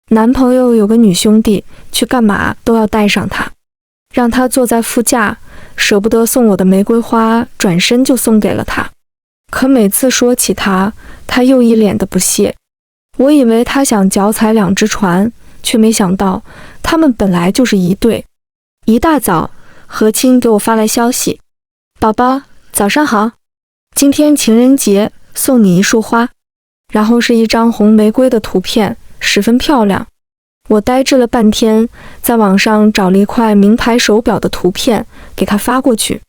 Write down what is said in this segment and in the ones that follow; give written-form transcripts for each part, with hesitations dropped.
男朋友有个女兄弟，去干嘛都要带上他，让他坐在副驾，舍不得送我的玫瑰花，转身就送给了他。可每次说起他，他又一脸的不屑。我以为他想脚踩两只船，却没想到他们本来就是一对。一大早，何亲给我发来消息：宝宝，早上好，今天情人节，送你一束花。然后是一张红玫瑰的图片，十分漂亮。我呆滞了半天，在网上找了一块名牌手表的图片给他发过去。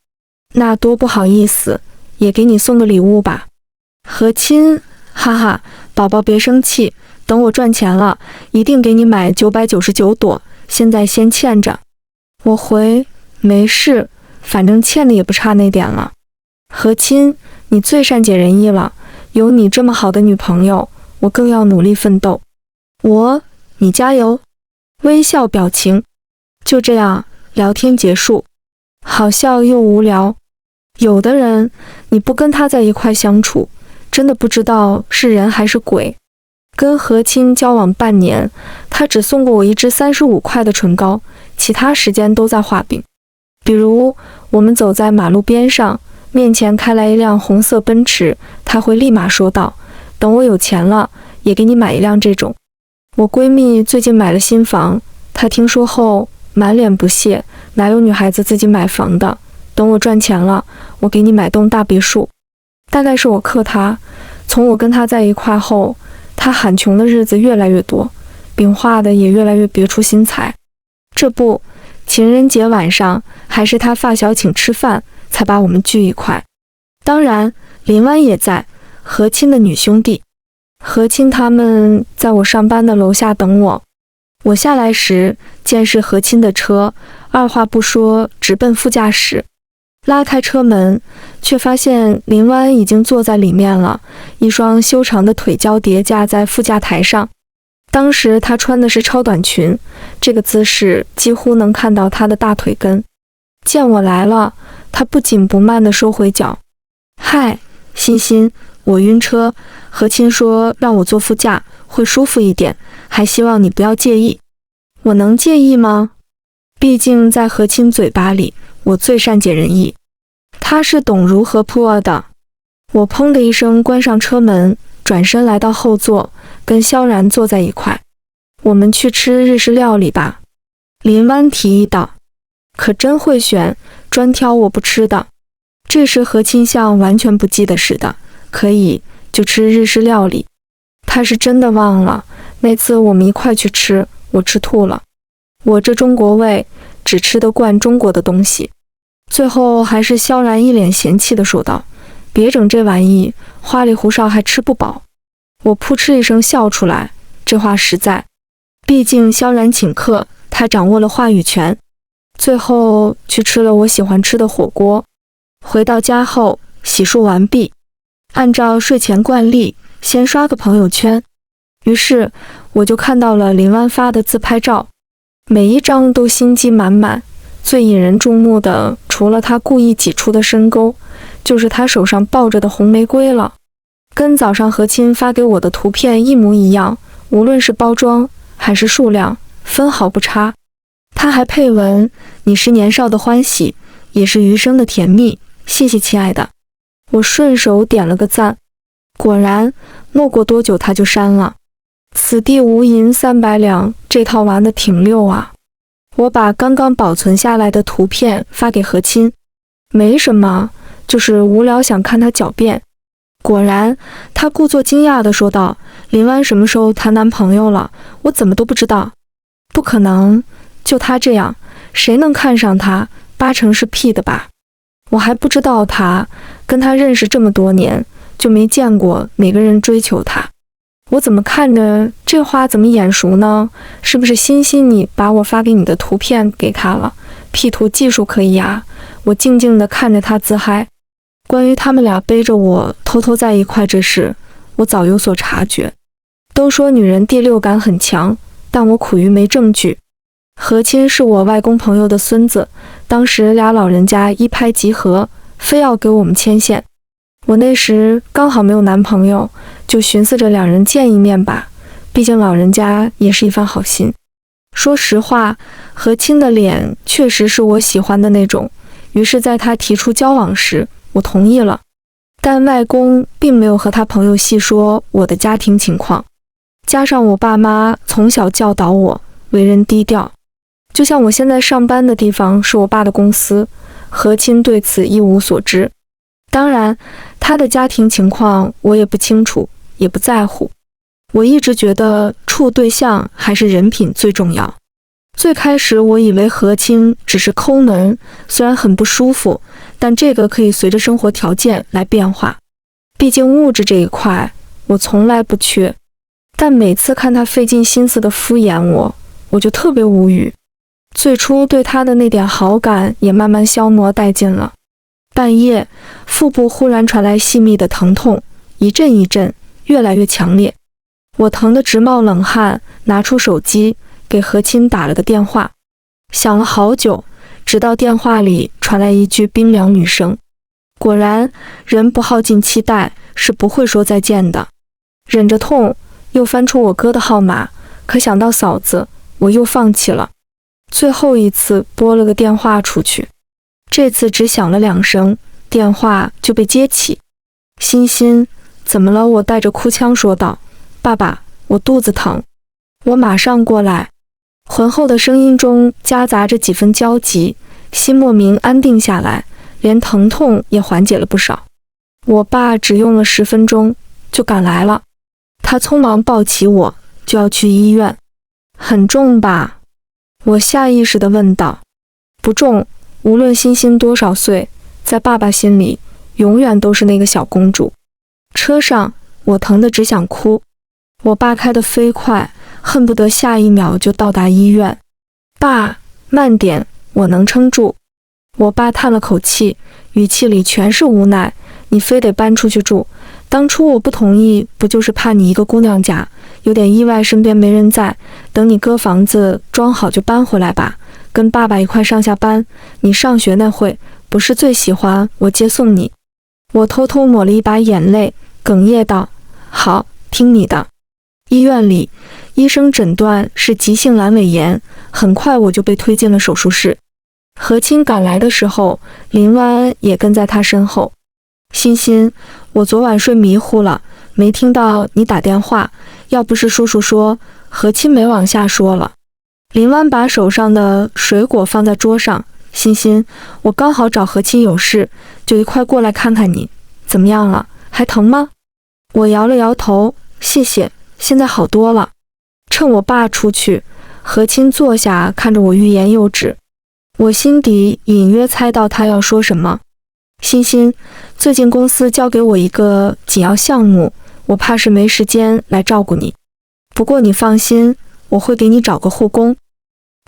那多不好意思，也给你送个礼物吧。何亲，哈哈，宝宝别生气，等我赚钱了，一定给你买999朵，现在先欠着。我回，没事，反正欠的也不差那点了。何亲，你最善解人意了，有你这么好的女朋友，我更要努力奋斗。你加油。微笑表情。就这样，聊天结束。好笑又无聊。有的人，你不跟他在一块相处，真的不知道是人还是鬼。跟何亲交往半年，他只送过我一支35块的唇膏，其他时间都在画饼。比如，我们走在马路边上，面前开来一辆红色奔驰，他会立马说道：等我有钱了，也给你买一辆这种。我闺蜜最近买了新房，她听说后满脸不屑，哪有女孩子自己买房的，等我赚钱了，我给你买栋大别墅。大概是我克她，从我跟她在一块后，她喊穷的日子越来越多，饼画的也越来越别出心裁。这不，情人节晚上还是她发小请吃饭，才把我们聚一块。当然，林湾也在，何亲的女兄弟。何亲他们在我上班的楼下等我。我下来时，见是何亲的车，二话不说直奔副驾驶。拉开车门，却发现林湾已经坐在里面了，一双修长的腿交叠架在副驾台上。当时她穿的是超短裙，这个姿势几乎能看到她的大腿根。见我来了，她不紧不慢地收回脚。嗨，欣欣，我晕车，何亲说让我坐副驾会舒服一点，还希望你不要介意。我能介意吗？毕竟在何亲嘴巴里，我最善解人意。他是懂如何破的。我砰的一声关上车门，转身来到后座，跟萧然坐在一块。我们去吃日式料理吧。林湾提议道。可真会选，专挑我不吃的。这时何亲像完全不记得似的，可以，就吃日式料理。他是真的忘了，那次我们一块去吃，我吃吐了。我这中国胃，只吃得惯中国的东西。最后还是萧然一脸嫌弃地说道：别整这玩意，花里胡哨还吃不饱。我扑哧一声笑出来，这话实在。毕竟萧然请客，他掌握了话语权。最后去吃了我喜欢吃的火锅。回到家后，洗漱完毕，按照睡前惯例，先刷个朋友圈。于是我就看到了林湾发的自拍照，每一张都心机满满。最引人注目的，除了他故意挤出的深沟，就是他手上抱着的红玫瑰了，跟早上何亲发给我的图片一模一样，无论是包装还是数量，分毫不差。他还配文：你是年少的欢喜，也是余生的甜蜜，谢谢亲爱的。我顺手点了个赞。果然，没过多久他就删了。此地无银300两，这套玩的挺溜啊。我把刚刚保存下来的图片发给何亲。没什么，就是无聊想看他狡辩。果然，他故作惊讶地说道：林湾什么时候谈男朋友了？我怎么都不知道。不可能，就他这样，谁能看上他？8成是 P 的吧。我还不知道他，跟他认识这么多年，就没见过哪个人追求他。我怎么看着这话怎么眼熟呢？是不是欣欣你把我发给你的图片给他了？ P 图技术可以啊。我静静地看着他自嗨。关于他们俩背着我偷偷在一块这事，我早有所察觉。都说女人第六感很强，但我苦于没证据。何亲是我外公朋友的孙子，当时俩老人家一拍即合，非要给我们牵线。我那时刚好没有男朋友，就寻思着两人见一面吧，毕竟老人家也是一番好心。说实话，何亲的脸确实是我喜欢的那种，于是在他提出交往时，我同意了。但外公并没有和他朋友细说我的家庭情况，加上我爸妈从小教导我为人低调，就像我现在上班的地方是我爸的公司，何亲对此一无所知。当然，他的家庭情况我也不清楚，也不在乎。我一直觉得处对象还是人品最重要。最开始我以为何亲只是抠门，虽然很不舒服，但这个可以随着生活条件来变化。毕竟物质这一块我从来不缺，但每次看他费尽心思的敷衍我就特别无语。最初对他的那点好感也慢慢消磨殆尽了。半夜，腹部忽然传来细密的疼痛，一阵一阵，越来越强烈。我疼得直冒冷汗，拿出手机给何亲打了个电话，响了好久，直到电话里传来一句冰凉女声。果然，人不耗尽期待是不会说再见的。忍着痛，又翻出我哥的号码，可想到嫂子，我又放弃了。最后一次拨了个电话出去，这次只响了2声，电话就被接起。欣欣，怎么了？我带着哭腔说道。爸爸，我肚子疼。我马上过来。浑厚的声音中夹杂着几分焦急，心莫名安定下来，连疼痛也缓解了不少。我爸只用了10分钟就赶来了，他匆忙抱起我就要去医院。很重吧？我下意识地问道。不重，无论欣欣多少岁，在爸爸心里永远都是那个小公主。车上，我疼得只想哭。我爸开得飞快，恨不得下一秒就到达医院。爸，慢点，我能撑住。我爸叹了口气，语气里全是无奈。你非得搬出去住，当初我不同意，不就是怕你一个姑娘家，有点意外，身边没人在，等你哥房子装好就搬回来吧，跟爸爸一块上下班。你上学那会，不是最喜欢我接送你？我偷偷抹了一把眼泪，哽咽道：好，听你的。医院里，医生诊断是急性阑尾炎，很快我就被推进了手术室。何亲赶来的时候，林湾也跟在他身后。欣欣，我昨晚睡迷糊了，没听到你打电话，要不是叔叔说，何亲没往下说了。林湾把手上的水果放在桌上。欣欣，我刚好找何亲有事，就一块过来看看你，怎么样了？还疼吗？我摇了摇头，谢谢，现在好多了。趁我爸出去，何亲坐下看着我欲言又止。我心底隐约猜到他要说什么。欣欣，最近公司交给我一个紧要项目，我怕是没时间来照顾你。不过你放心，我会给你找个护工。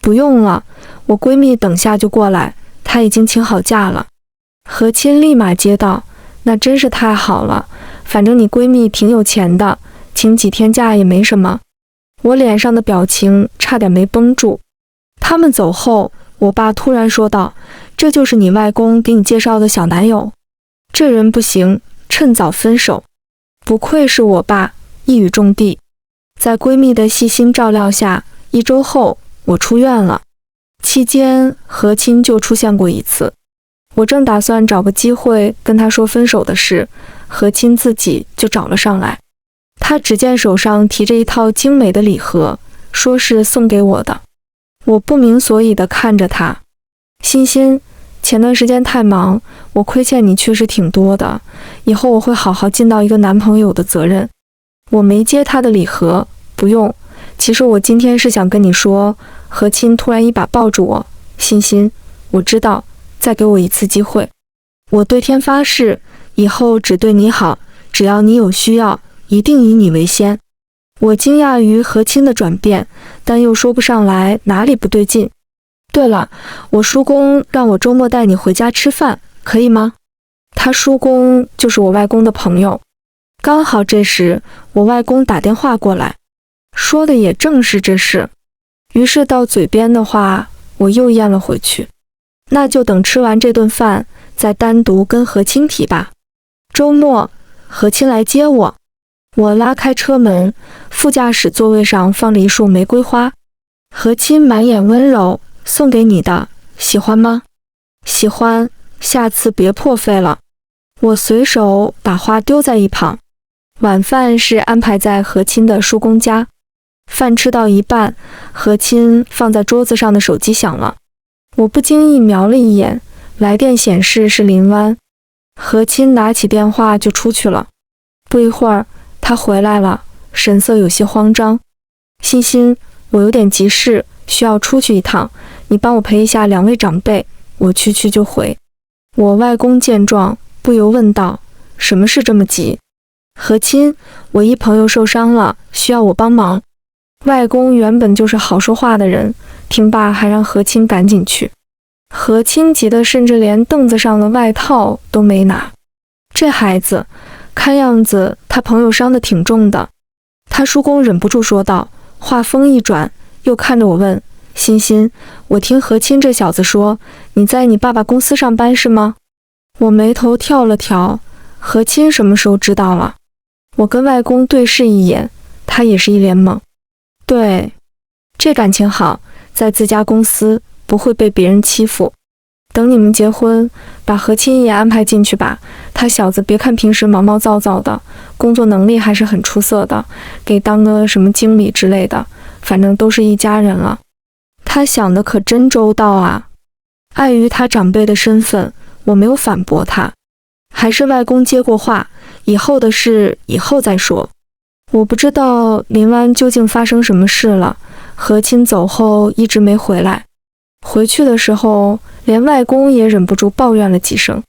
不用了，我闺蜜等下就过来，她已经请好假了。何亲立马接道，那真是太好了，反正你闺蜜挺有钱的，请几天假也没什么。我脸上的表情差点没绷住。他们走后，我爸突然说道，这就是你外公给你介绍的小男友，这人不行，趁早分手。不愧是我爸，一语中的。在闺蜜的细心照料下，1周后我出院了。期间何亲就出现过一次，我正打算找个机会跟他说分手的事，何亲自己就找了上来。他只见手上提着一套精美的礼盒，说是送给我的。我不明所以地看着他。欣欣，前段时间太忙，我亏欠你确实挺多的，以后我会好好尽到一个男朋友的责任。我没接他的礼盒，不用，其实我今天是想跟你说。何亲突然一把抱住我，欣欣，我知道，再给我一次机会。我对天发誓，以后只对你好，只要你有需要，一定以你为先。我惊讶于何亲的转变，但又说不上来哪里不对劲。对了，我叔公让我周末带你回家吃饭，可以吗？他叔公就是我外公的朋友。刚好这时我外公打电话过来，说的也正是这事。于是到嘴边的话我又咽了回去。那就等吃完这顿饭再单独跟何亲提吧。周末何亲来接我，我拉开车门，副驾驶座位上放了一束玫瑰花。何亲满眼温柔，送给你的，喜欢吗？喜欢，下次别破费了。我随手把花丢在一旁。晚饭是安排在何亲的叔公家。饭吃到一半，何亲放在桌子上的手机响了。我不经意瞄了一眼，来电显示是林湾。何亲拿起电话就出去了。不一会儿，他回来了，神色有些慌张。欣欣，我有点急事，需要出去一趟，你帮我陪一下2位长辈，我去就回。我外公见状，不由问道：什么事这么急？何亲，我一朋友受伤了，需要我帮忙。外公原本就是好说话的人，听罢还让何亲赶紧去。何亲急得甚至连凳子上的外套都没拿。这孩子，看样子他朋友伤得挺重的。他叔公忍不住说道，话锋一转，又看着我问：欣欣，我听何亲这小子说，你在你爸爸公司上班是吗？我眉头跳了跳，何亲什么时候知道了？我跟外公对视一眼，他也是一脸懵。对，这感情好，在自家公司不会被别人欺负。等你们结婚，把何亲也安排进去吧。他小子别看平时毛毛躁躁的，工作能力还是很出色的，给当个什么经理之类的，反正都是一家人了。他想的可真周到啊。碍于他长辈的身份，我没有反驳他，还是外公接过话，以后的事以后再说。我不知道林湾究竟发生什么事了，何亲走后一直没回来。回去的时候，连外公也忍不住抱怨了几声。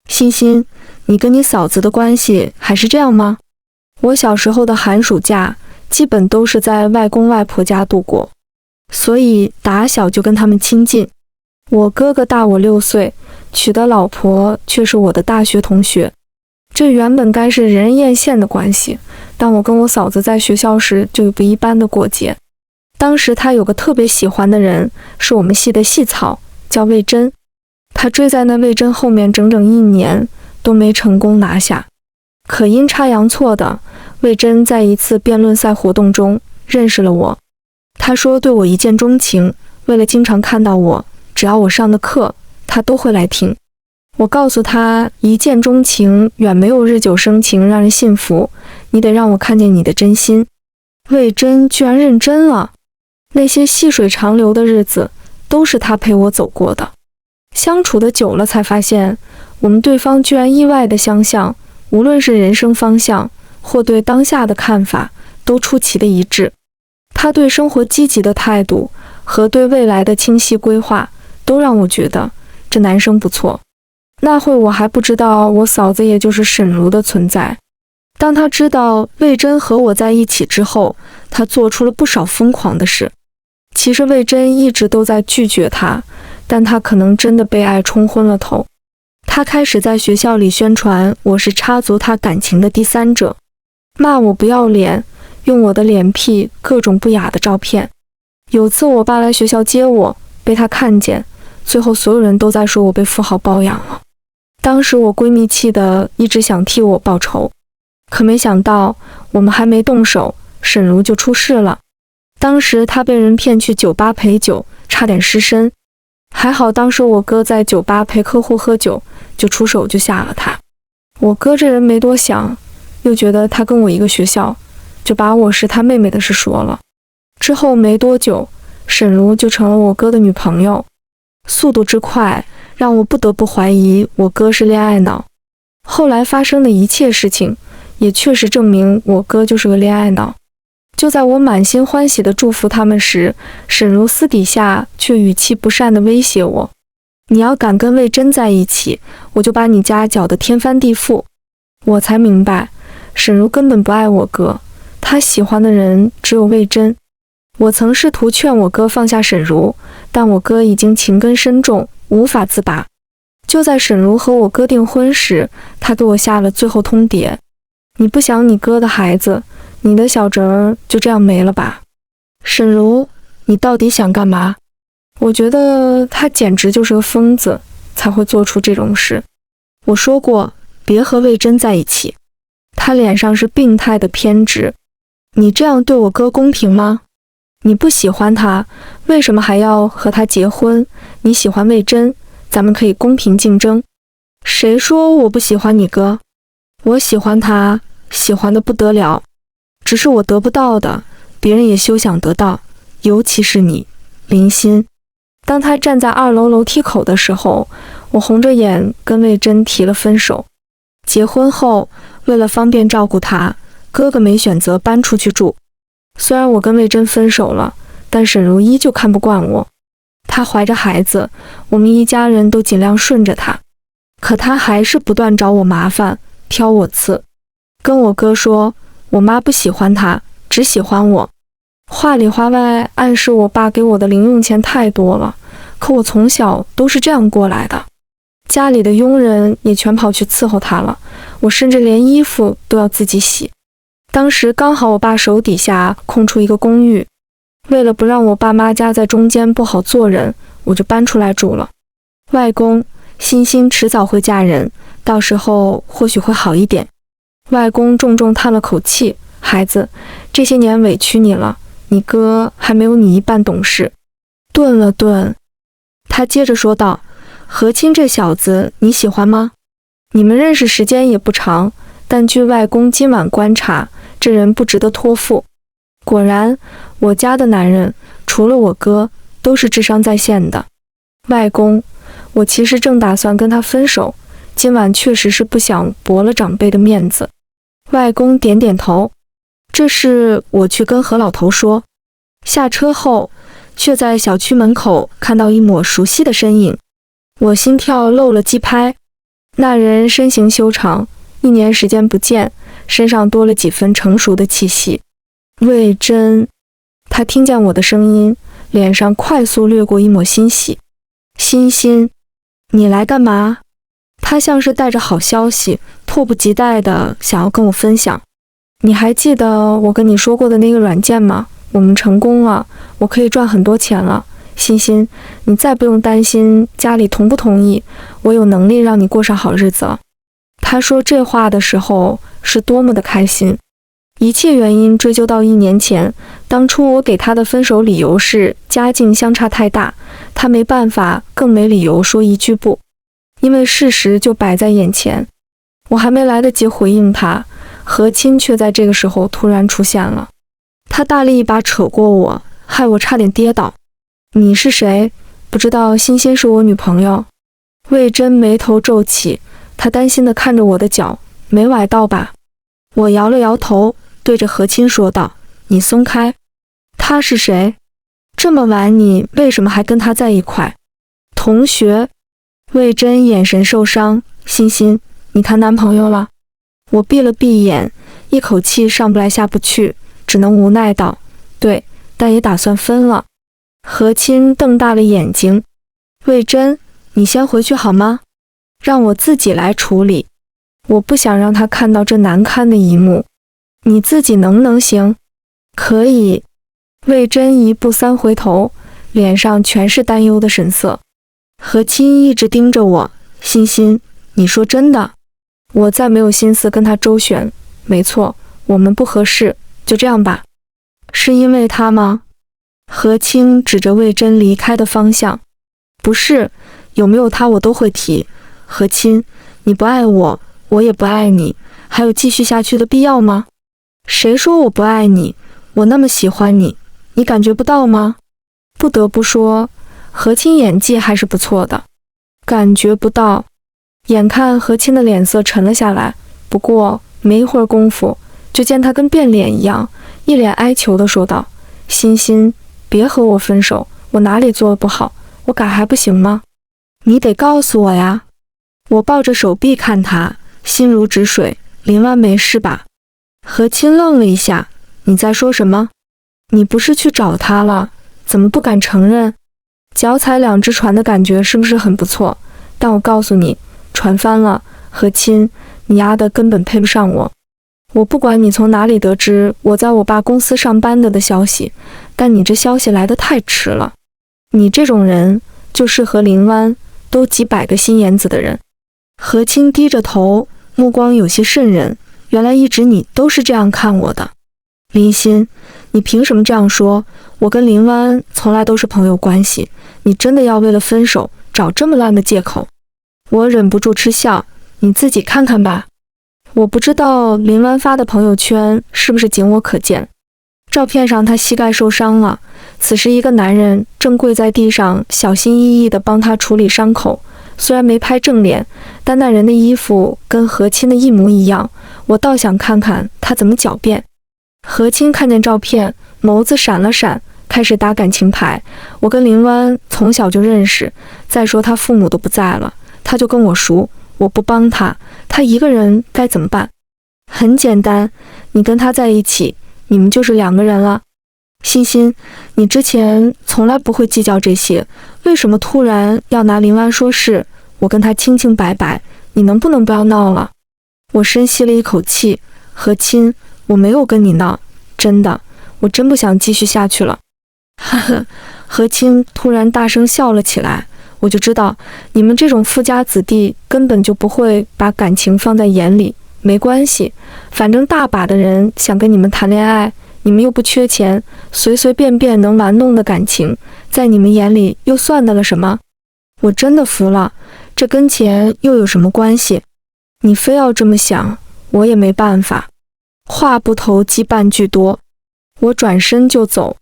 欣欣，你跟你嫂子的关系还是这样吗？我小时候的寒暑假基本都是在外公外婆家度过，所以打小就跟他们亲近。我哥哥大我6岁，娶的老婆却是我的大学同学。这原本该是人人艳羡的关系，但我跟我嫂子在学校时就有不一般的过节。当时她有个特别喜欢的人，是我们系的系草，叫魏珍。她追在那魏珍后面整整1年，都没成功拿下。可阴差阳错的，魏珍在一次辩论赛活动中认识了我。她说对我一见钟情，为了经常看到我，只要我上的课，她都会来听。我告诉他，一见钟情远没有日久生情让人信服，你得让我看见你的真心。魏珍居然认真了，那些细水长流的日子都是他陪我走过的。相处的久了才发现，我们对方居然意外的相像，无论是人生方向或对当下的看法都出奇的一致。他对生活积极的态度和对未来的清晰规划，都让我觉得这男生不错。那会我还不知道我嫂子也就是沈如的存在。当他知道魏珍和我在一起之后，他做出了不少疯狂的事。其实魏珍一直都在拒绝他，但他可能真的被爱冲昏了头。他开始在学校里宣传我是插足他感情的第三者，骂我不要脸，用我的脸 P 各种不雅的照片。有次我爸来学校接我，被他看见，最后所有人都在说我被富豪包养了。当时我闺蜜气得一直想替我报仇，可没想到我们还没动手，沈如就出事了。当时她被人骗去酒吧陪酒，差点失身。还好当时我哥在酒吧陪客户喝酒，就出手就下了她。我哥这人没多想，又觉得她跟我一个学校，就把我是她妹妹的事说了。之后没多久，沈如就成了我哥的女朋友。速度之快，让我不得不怀疑我哥是恋爱脑。后来发生的一切事情，也确实证明我哥就是个恋爱脑。就在我满心欢喜地祝福他们时，沈如私底下却语气不善地威胁我：你要敢跟魏珍在一起，我就把你家搅得天翻地覆。我才明白，沈如根本不爱我哥，她喜欢的人只有魏珍。我曾试图劝我哥放下沈如，但我哥已经情根深重，无法自拔。就在沈如和我哥订婚时，他给我下了最后通牒：你不想你哥的孩子，你的小侄儿就这样没了吧？沈如，你到底想干嘛？我觉得他简直就是个疯子，才会做出这种事。我说过，别和魏珍在一起。他脸上是病态的偏执。你这样对我哥公平吗？你不喜欢他，为什么还要和他结婚？你喜欢魏征，咱们可以公平竞争。谁说我不喜欢你哥？我喜欢他，喜欢的不得了。只是我得不到的，别人也休想得到，尤其是你，林欣。当他站在2楼楼梯口的时候，我红着眼跟魏征提了分手。结婚后，为了方便照顾他，哥哥没选择搬出去住。虽然我跟魏征分手了，但沈如依旧看不惯我。她怀着孩子，我们一家人都尽量顺着她，可她还是不断找我麻烦，挑我刺，跟我哥说我妈不喜欢她，只喜欢我。话里话外暗示我爸给我的零用钱太多了，可我从小都是这样过来的。家里的佣人也全跑去伺候他了，我甚至连衣服都要自己洗。当时刚好我爸手底下空出一个公寓，为了不让我爸妈家在中间不好做人，我就搬出来住了。外公，欣欣迟早会嫁人，到时候或许会好一点。外公重重叹了口气，孩子，这些年委屈你了，你哥还没有你一半懂事。顿了顿，他接着说道，何清这小子你喜欢吗？你们认识时间也不长，但据外公今晚观察，这人不值得托付。果然，我家的男人除了我哥都是智商在线的。外公，我其实正打算跟他分手，今晚确实是不想驳了长辈的面子。外公点点头，这事我去跟何老头说。下车后，却在小区门口看到一抹熟悉的身影，我心跳漏了几拍。那人身形修长，1年时间不见，身上多了几分成熟的气息。魏征，他听见我的声音，脸上快速掠过一抹欣喜。欣欣，你来干嘛？他像是带着好消息，迫不及待地想要跟我分享。你还记得我跟你说过的那个软件吗？我们成功了，我可以赚很多钱了。欣欣，你再不用担心家里同不同意，我有能力让你过上好日子了。他说这话的时候是多么的开心。一切原因追究到1年前，当初我给他的分手理由是家境相差太大，他没办法，更没理由说一句不，因为事实就摆在眼前。我还没来得及回应他，何清却在这个时候突然出现了。他大力一把扯过我，害我差点跌倒。你是谁？不知道欣欣是我女朋友。魏征眉头皱起，他担心地看着我的脚，没崴到吧？我摇了摇头，对着何清说道，你松开。他是谁？这么晚你为什么还跟他在一块？同学。魏征眼神受伤，欣欣，你谈男朋友了？我闭了闭眼，一口气上不来下不去，只能无奈道，对，但也打算分了。何清瞪大了眼睛，魏征，你先回去好吗？让我自己来处理。我不想让他看到这难堪的一幕。你自己能行？可以。魏征1步3回头，脸上全是担忧的神色。何清一直盯着我，欣欣，你说真的？我再没有心思跟他周旋。没错，我们不合适，就这样吧。是因为他吗？何清指着魏征离开的方向。不是，有没有他我都会提。何清，你不爱我，我也不爱你，还有继续下去的必要吗？谁说我不爱你？我那么喜欢你，你感觉不到吗？不得不说，何清演技还是不错的。感觉不到。眼看何清的脸色沉了下来，不过没一会儿功夫，就见他跟变脸一样，一脸哀求地说道，欣欣，别和我分手，我哪里做得不好，我改还不行吗？你得告诉我呀。我抱着手臂看他，心如止水。林湾没事吧？何清愣了一下，你在说什么？你不是去找他了，怎么不敢承认？脚踩2只船的感觉是不是很不错？但我告诉你，船翻了，何清，你丫的根本配不上我。我不管你从哪里得知我在我爸公司上班的消息，但你这消息来得太迟了。你这种人就适合林湾都几百个心眼子的人。何清低着头，目光有些渗人，原来一直你都是这样看我的。林欣，你凭什么这样说？我跟林湾从来都是朋友关系，你真的要为了分手找这么烂的借口？我忍不住嗤笑，你自己看看吧。我不知道林湾发的朋友圈是不是仅我可见。照片上他膝盖受伤了，此时一个男人正跪在地上，小心翼翼地帮他处理伤口。虽然没拍正脸，但那人的衣服跟何清的一模一样，我倒想看看他怎么狡辩。何清看见照片，眸子闪了闪，开始打感情牌。我跟林湾从小就认识，再说他父母都不在了，他就跟我熟，我不帮他，他一个人该怎么办？很简单，你跟他在一起，你们就是两个人了。欣欣，你之前从来不会计较这些，为什么突然要拿林湾说事？我跟他清清白白，你能不能不要闹了？我深吸了一口气，何亲，我没有跟你闹，真的，我真不想继续下去了。呵呵，何亲突然大声笑了起来，我就知道你们这种富家子弟根本就不会把感情放在眼里。没关系，反正大把的人想跟你们谈恋爱，你们又不缺钱，随随便便能玩弄的感情，在你们眼里又算得了什么？我真的服了，这跟钱又有什么关系？你非要这么想，我也没办法。话不投机半句多，我转身就走。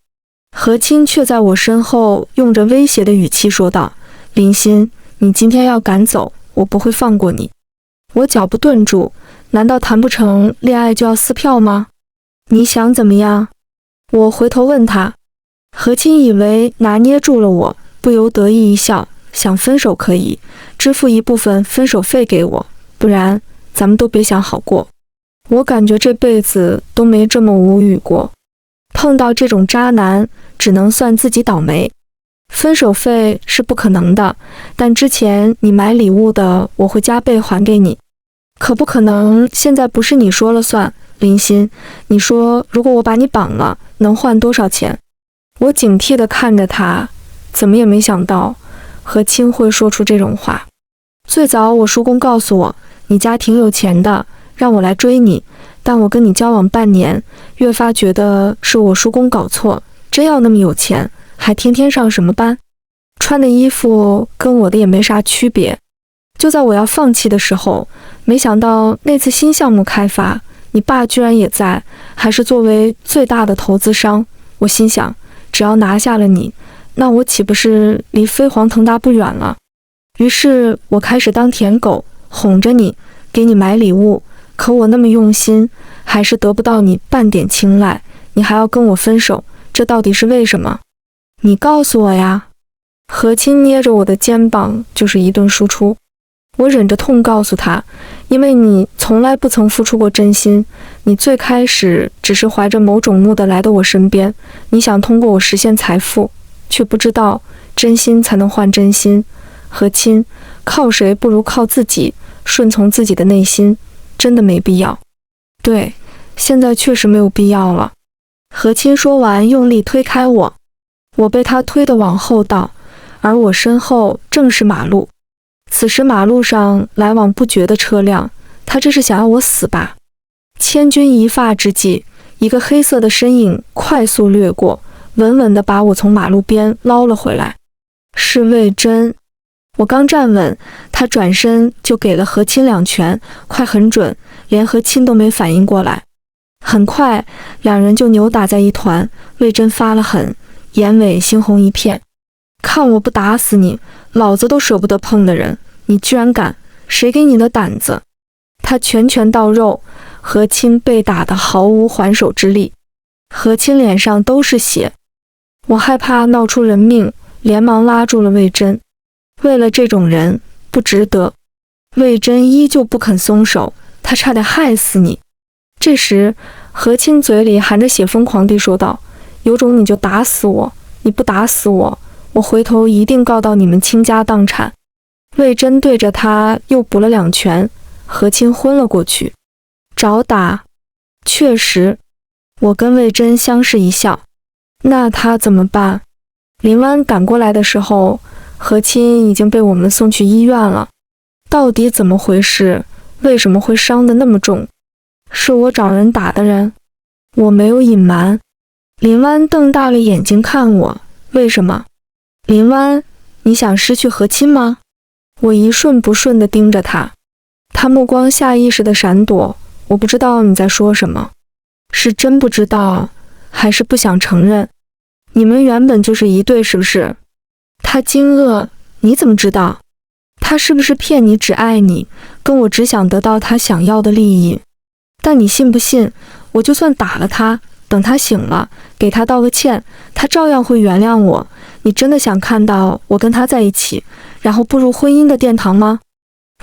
何清却在我身后用着威胁的语气说道：林欣，你今天要赶走，我不会放过你。我脚步顿住，难道谈不成恋爱就要撕票吗？你想怎么样？我回头问他。何清以为拿捏住了我，不由得意一笑，想分手可以，支付一部分分手费给我，不然咱们都别想好过。我感觉这辈子都没这么无语过，碰到这种渣男只能算自己倒霉。分手费是不可能的，但之前你买礼物的我会加倍还给你。可不可能现在不是你说了算？林欣，你说如果我把你绑了，能换多少钱？我警惕地看着他，怎么也没想到何清会说出这种话。最早我叔公告诉我，你家挺有钱的，让我来追你，但我跟你交往半年，越发觉得是我叔公搞错，真要那么有钱，还天天上什么班？穿的衣服跟我的也没啥区别。就在我要放弃的时候，没想到那次新项目开发，你爸居然也在，还是作为最大的投资商。我心想，只要拿下了你，那我岂不是离飞黄腾达不远了？于是我开始当舔狗，哄着你，给你买礼物，可我那么用心，还是得不到你半点青睐，你还要跟我分手，这到底是为什么？你告诉我呀。何清捏着我的肩膀就是一顿输出。我忍着痛告诉他，因为你从来不曾付出过真心，你最开始只是怀着某种目的来到我身边，你想通过我实现财富，却不知道真心才能换真心。何亲，靠谁不如靠自己，顺从自己的内心，真的没必要。对，现在确实没有必要了。何亲说完，用力推开我，我被他推得往后倒，而我身后正是马路。此时马路上来往不绝的车辆，他这是想要我死吧？千钧一发之际，一个黑色的身影快速掠过，稳稳地把我从马路边捞了回来。是魏征。我刚站稳，他转身就给了何清2拳，快很准，连何清都没反应过来。很快，两人就扭打在一团，魏征发了狠，眼尾猩红一片。看我不打死你，老子都舍不得碰的人，你居然敢！谁给你的胆子？他拳拳到肉，何清被打得毫无还手之力，何清脸上都是血。我害怕闹出人命，连忙拉住了魏征。为了这种人，不值得。魏征依旧不肯松手，他差点害死你。这时，何清嘴里含着血，疯狂地说道：有种你就打死我，你不打死我，我回头一定告到你们倾家荡产。魏征对着他又补了2拳，何清昏了过去。找打？确实。我跟魏征相视一笑。那他怎么办？林湾赶过来的时候，何清已经被我们送去医院了。到底怎么回事？为什么会伤得那么重？是我找人打的人。我没有隐瞒。林湾瞪大了眼睛看我，为什么？林湾，你想失去和亲吗？我一瞬不瞬地盯着他，他目光下意识地闪躲。我不知道你在说什么，是真不知道，还是不想承认？你们原本就是一对，是不是？他惊愕，你怎么知道？他是不是骗你只爱你，跟我只想得到他想要的利益？但你信不信，我就算打了他，等他醒了，给他道个歉，他照样会原谅我。你真的想看到我跟他在一起，然后步入婚姻的殿堂吗？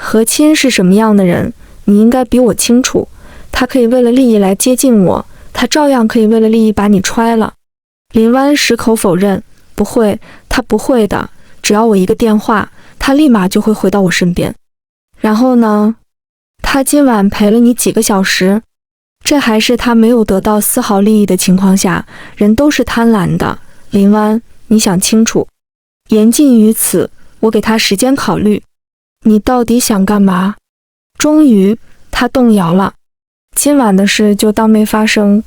和亲是什么样的人，你应该比我清楚。他可以为了利益来接近我，他照样可以为了利益把你揣了。林湾矢口否认，不会，他不会的，只要我一个电话，他立马就会回到我身边。然后呢？他今晚陪了你几个小时？这还是他没有得到丝毫利益的情况下，人都是贪婪的。林湾，你想清楚。言尽于此，我给他时间考虑。你到底想干嘛？终于，他动摇了。今晚的事就当没发生，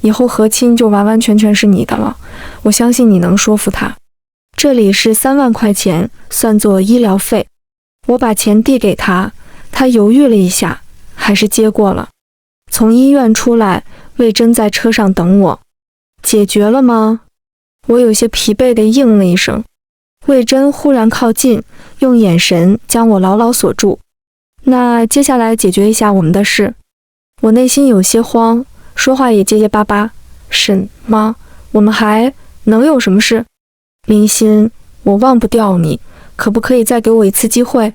以后和亲就完完全全是你的了。我相信你能说服他。这里是3万块钱，算作医疗费。我把钱递给他，他犹豫了一下，还是接过了。从医院出来，魏征在车上等我。解决了吗？我有些疲惫地应了一声。魏征忽然靠近，用眼神将我牢牢锁住。那接下来解决一下我们的事。我内心有些慌，说话也结结巴巴。什么？我们还能有什么事？林心，我忘不掉你，可不可以再给我一次机会？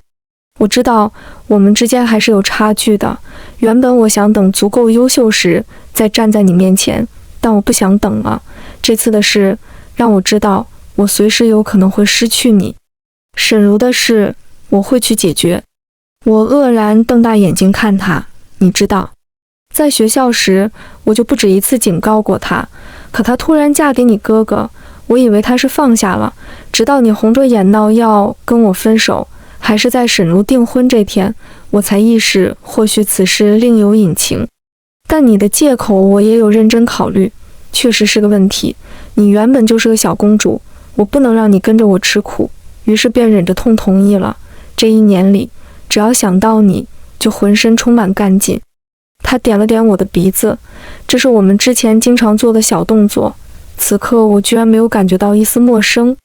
我知道我们之间还是有差距的，原本我想等足够优秀时再站在你面前，但我不想等了。这次的事让我知道我随时有可能会失去你。沈如的事我会去解决。我愕然瞪大眼睛看他，你知道，在学校时我就不止一次警告过他，可他突然嫁给你哥哥，我以为他是放下了，直到你红着眼闹要跟我分手，还是在沈如订婚这天，我才意识或许此事另有隐情。但你的借口我也有认真考虑，确实是个问题。你原本就是个小公主，我不能让你跟着我吃苦，于是便忍着痛同意了。这1年里，只要想到你，就浑身充满干劲。他点了点我的鼻子，这是我们之前经常做的小动作。此刻我居然没有感觉到一丝陌生。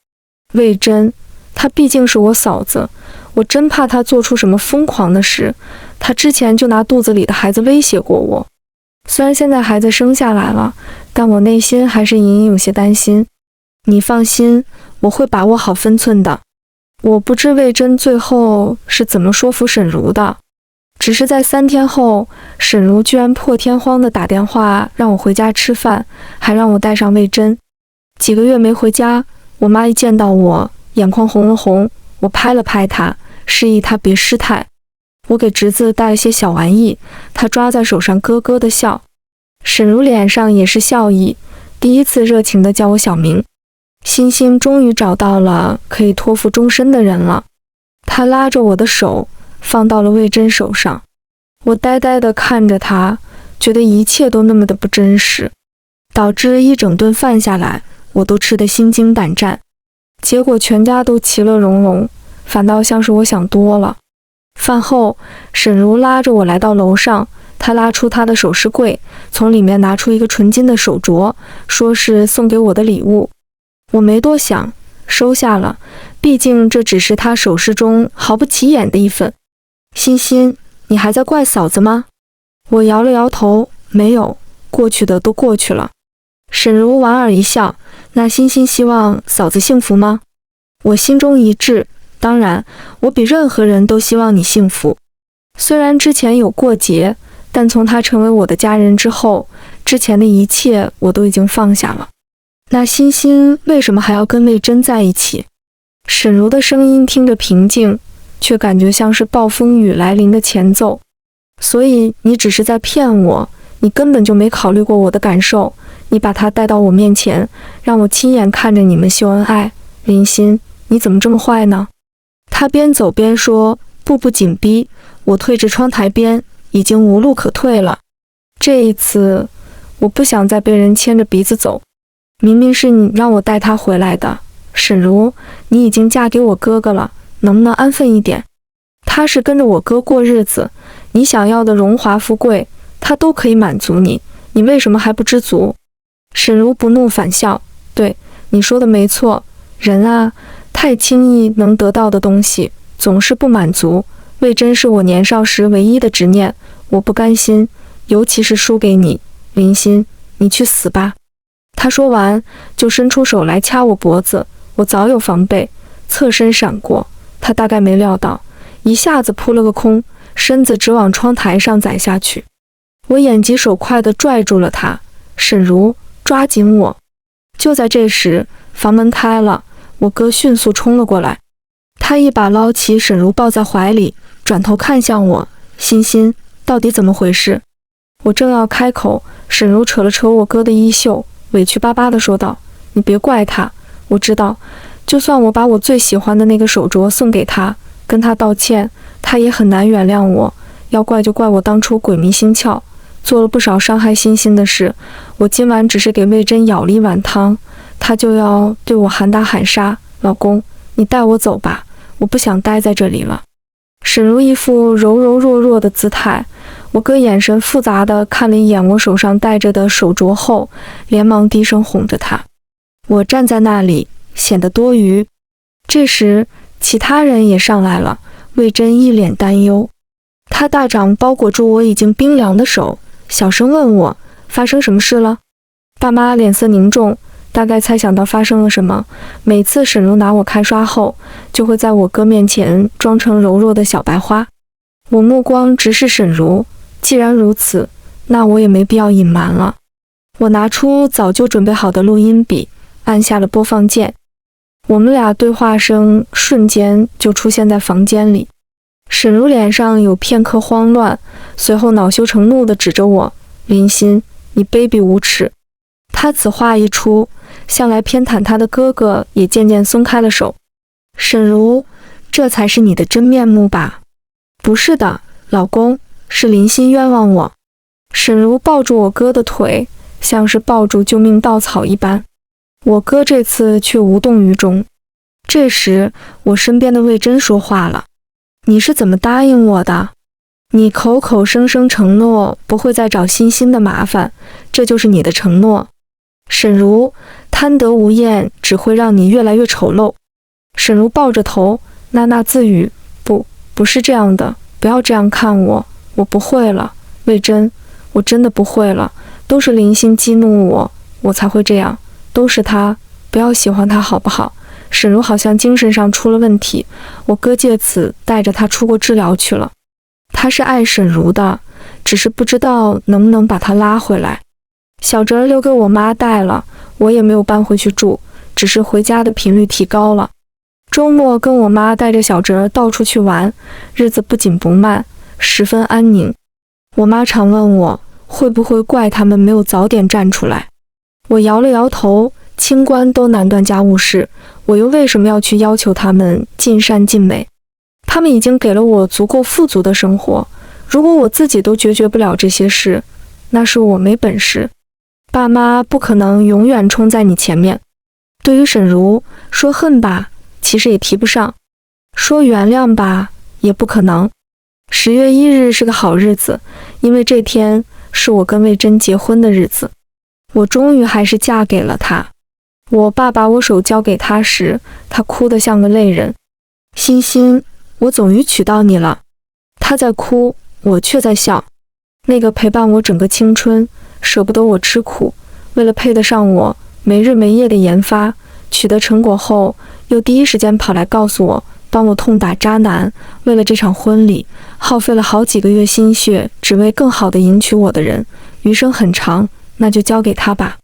魏征，她毕竟是我嫂子，我真怕她做出什么疯狂的事。她之前就拿肚子里的孩子威胁过我。虽然现在孩子生下来了，但我内心还是隐隐有些担心。你放心，我会把握好分寸的。我不知魏征最后是怎么说服沈如的，只是在3天后，沈如居然破天荒地打电话让我回家吃饭，还让我带上魏征。几个月没回家，我妈一见到我，眼眶红了红，我拍了拍她，示意她别失态。我给侄子带了些小玩意，他抓在手上咯咯地笑。沈如脸上也是笑意，第一次热情地叫我小名。欣欣终于找到了可以托付终身的人了。他拉着我的手放到了魏征手上，我呆呆地看着他，觉得一切都那么的不真实，导致一整顿饭下来，我都吃得心惊胆战。结果全家都其乐融融，反倒像是我想多了。饭后，沈如拉着我来到楼上，她拉出她的首饰柜，从里面拿出一个纯金的手镯，说是送给我的礼物。我没多想，收下了，毕竟这只是她首饰中毫不起眼的一份。欣欣，你还在怪嫂子吗？我摇了摇头，没有，过去的都过去了。沈如莞尔一笑，那欣欣希望嫂子幸福吗？我心中一滞，当然，我比任何人都希望你幸福。虽然之前有过节，但从他成为我的家人之后，之前的一切我都已经放下了。那欣欣为什么还要跟魏征在一起？沈如的声音听着平静，却感觉像是暴风雨来临的前奏。所以你只是在骗我，你根本就没考虑过我的感受，你把他带到我面前，让我亲眼看着你们秀恩爱。林欣，你怎么这么坏呢？他边走边说，步步紧逼，我退至窗台边，已经无路可退了。这一次，我不想再被人牵着鼻子走。明明是你让我带他回来的，沈如，你已经嫁给我哥哥了，能不能安分一点？他是跟着我哥过日子，你想要的荣华富贵，他都可以满足你，你为什么还不知足？沈如不怒反笑，对，你说的没错，人啊，太轻易能得到的东西，总是不满足。魏征是我年少时唯一的执念，我不甘心，尤其是输给你。林心，你去死吧！他说完，就伸出手来掐我脖子，我早有防备，侧身闪过。他大概没料到，一下子扑了个空，身子直往窗台上栽下去。我眼疾手快地拽住了他，沈如，抓紧我！就在这时，房门开了，我哥迅速冲了过来，他一把捞起沈如抱在怀里，转头看向我，欣欣，到底怎么回事？我正要开口，沈如扯了扯我哥的衣袖，委屈巴巴地说道：“你别怪他，我知道，就算我把我最喜欢的那个手镯送给他，跟他道歉，他也很难原谅我。要怪就怪我当初鬼迷心窍，做了不少伤害欣欣的事。我今晚只是给魏征舀了一碗汤，他就要对我喊打喊杀。老公，你带我走吧，我不想待在这里了。”沈如一副柔柔弱弱的姿态，我哥眼神复杂地看了一眼我手上戴着的手镯后，连忙低声哄着他。我站在那里显得多余。这时其他人也上来了，魏征一脸担忧，他大掌包裹住我已经冰凉的手，小声问我发生什么事了。爸妈脸色凝重，大概猜想到发生了什么。每次沈如拿我开刷后，就会在我哥面前装成柔弱的小白花。我目光直视沈如，既然如此，那我也没必要隐瞒了。我拿出早就准备好的录音笔，按下了播放键。我们俩对话声瞬间就出现在房间里。沈如脸上有片刻慌乱，随后恼羞成怒地指着我：“林心，你卑鄙无耻！”他此话一出，向来偏袒他的哥哥也渐渐松开了手。沈如，这才是你的真面目吧？不是的，老公，是林心冤枉我。沈如抱住我哥的腿，像是抱住救命稻草一般。我哥这次却无动于衷。这时，我身边的魏征说话了：“你是怎么答应我的？你口口声声承诺不会再找欣欣的麻烦，这就是你的承诺。沈如，贪得无厌只会让你越来越丑陋。”沈如抱着头，喃喃自语：“不是这样的，不要这样看我，我不会了，魏征，我真的不会了，都是林心激怒我，我才会这样，都是他，不要喜欢他好不好？”沈如好像精神上出了问题，我哥借此带着他出国治疗去了。他是爱沈如的，只是不知道能不能把他拉回来。小侄儿留给我妈带了，我也没有搬回去住，只是回家的频率提高了。周末跟我妈带着小侄儿到处去玩，日子不紧不慢，十分安宁。我妈常问我会不会怪他们没有早点站出来，我摇了摇头，清官都难断家务事，我又为什么要去要求他们尽善尽美？他们已经给了我足够富足的生活，如果我自己都解决不了这些事，那是我没本事。爸妈不可能永远冲在你前面。对于沈如，说恨吧，其实也提不上；说原谅吧，也不可能。10月1日是个好日子，因为这天是我跟魏征结婚的日子。我终于还是嫁给了他。我爸把我手交给他时，他哭得像个泪人。欣欣，我终于娶到你了。他在哭，我却在笑。那个陪伴我整个青春，舍不得我吃苦，为了配得上我，没日没夜的研发，取得成果后，又第一时间跑来告诉我，帮我痛打渣男，为了这场婚礼，耗费了好几个月心血，只为更好的迎娶我的人。余生很长，那就交给他吧。